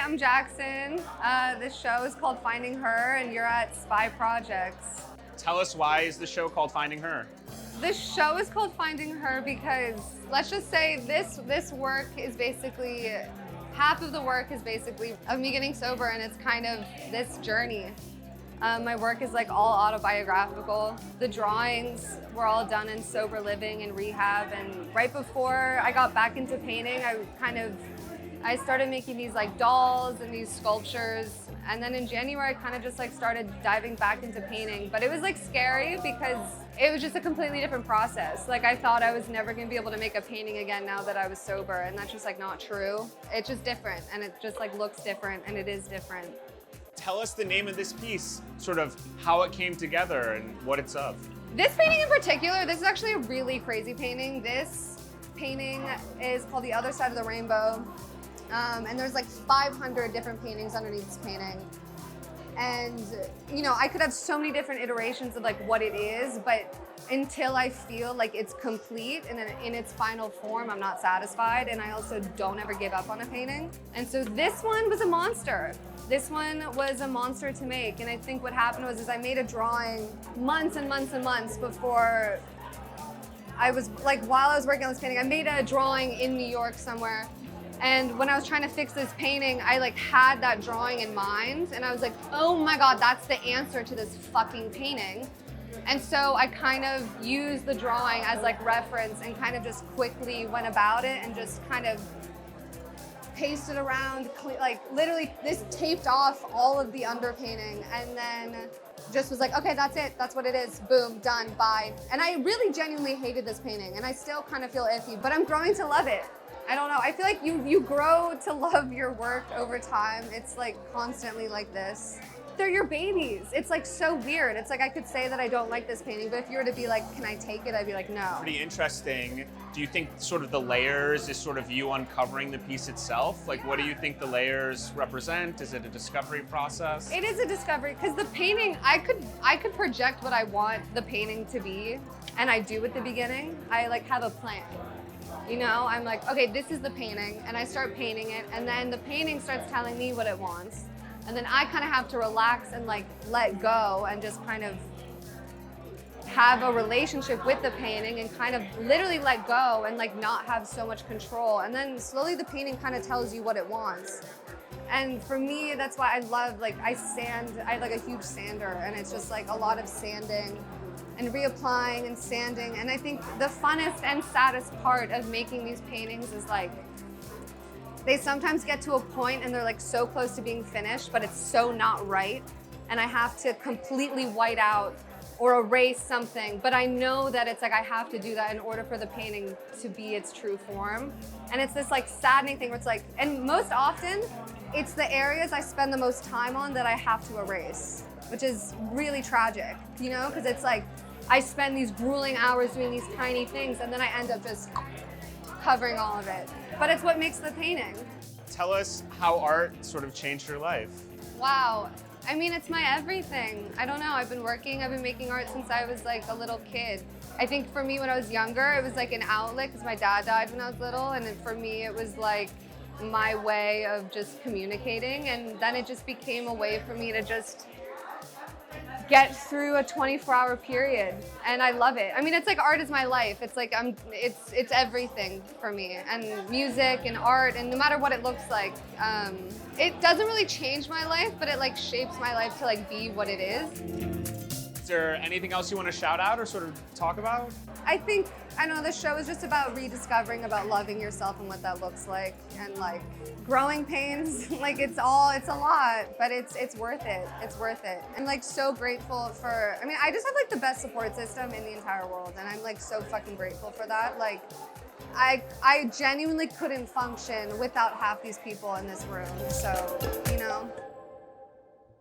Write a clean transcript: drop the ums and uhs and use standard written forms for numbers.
I'm Jaxon. This show is called Finding Her, and you're at Spy Projects. Tell us, why is the show called Finding Her? This show is called Finding Her because, let's just say, this work is basically, half of the work is basically of me getting sober, and it's kind of this journey. My work is like all autobiographical. The drawings were all done in sober living and rehab, and right before I got back into painting, I started making these like dolls and these sculptures, and then in January I kind of just like started diving back into painting. But it was like scary because it was just a completely different process. Like I thought I was never gonna be able to make a painting again now that I was sober, and that's just like not true. It's just different, and it just like looks different, and it is different. Tell us the name of this piece, sort of how it came together and what it's of. This painting in particular, this is actually a really crazy painting. This painting is called The Other Side of the Rainbow. And there's like 500 different paintings underneath this painting. And, you know, I could have so many different iterations of like what it is, but until I feel like it's complete and in its final form, I'm not satisfied. And I also don't ever give up on a painting. And so this one was a monster. This one was a monster to make. And I think what happened was I made a drawing months and months and months before I was like, while I was working on this painting, I made a drawing in New York somewhere. And when I was trying to fix this painting, I like had that drawing in mind, and I was like, oh my God, that's the answer to this fucking painting. And so I kind of used the drawing as like reference and kind of just quickly went about it and just kind of pasted around, like literally this taped off all of the underpainting, and then just was like, okay, that's it, that's what it is, boom, done, bye. And I really genuinely hated this painting, and I still kind of feel iffy, but I'm growing to love it. I don't know, I feel like you grow to love your work over time. It's like constantly like this. They're your babies. It's like so weird. It's like I could say that I don't like this painting, but if you were to be like, can I take it? I'd be like, no. Pretty interesting. Do you think sort of the layers is sort of you uncovering the piece itself? Like, what do you think the layers represent? Is it a discovery process? It is a discovery, because the painting, I could project what I want the painting to be, and I do at the beginning. I like have a plan. You know, I'm like, okay, this is the painting, and I start painting it, and then the painting starts telling me what it wants. And then I kind of have to relax and like let go and just kind of have a relationship with the painting and kind of literally let go and like not have so much control. And then slowly the painting kind of tells you what it wants. And for me, that's why I love, like I have like a huge sander, and it's just like a lot of sanding and reapplying and sanding. And I think the funnest and saddest part of making these paintings is like, they sometimes get to a point and they're like so close to being finished, but it's so not right. And I have to completely white out or erase something, but I know that it's like I have to do that in order for the painting to be its true form. And it's this like saddening thing where it's like, and most often, it's the areas I spend the most time on that I have to erase, which is really tragic, you know? Because it's like, I spend these grueling hours doing these tiny things, and then I end up just covering all of it. But it's what makes the painting. Tell us how art sort of changed your life. Wow. I mean, it's my everything. I don't know, I've been making art since I was like a little kid. I think for me when I was younger, it was like an outlet because my dad died when I was little, and for me it was like my way of just communicating, and then it just became a way for me to just get through a 24-hour period, and I love it. I mean, it's like art is my life. It's like it's everything for me, and music and art, and no matter what it looks like, it doesn't really change my life, but it like shapes my life to like be what it is. Is there anything else you want to shout out or sort of talk about? I think, I don't know, this show is just about rediscovering about loving yourself and what that looks like, and like growing pains. Like it's a lot, but it's worth it. It's worth it. I'm like so grateful for, I mean, I just have like the best support system in the entire world, and I'm like so fucking grateful for that. Like I genuinely couldn't function without half these people in this room. So, you know.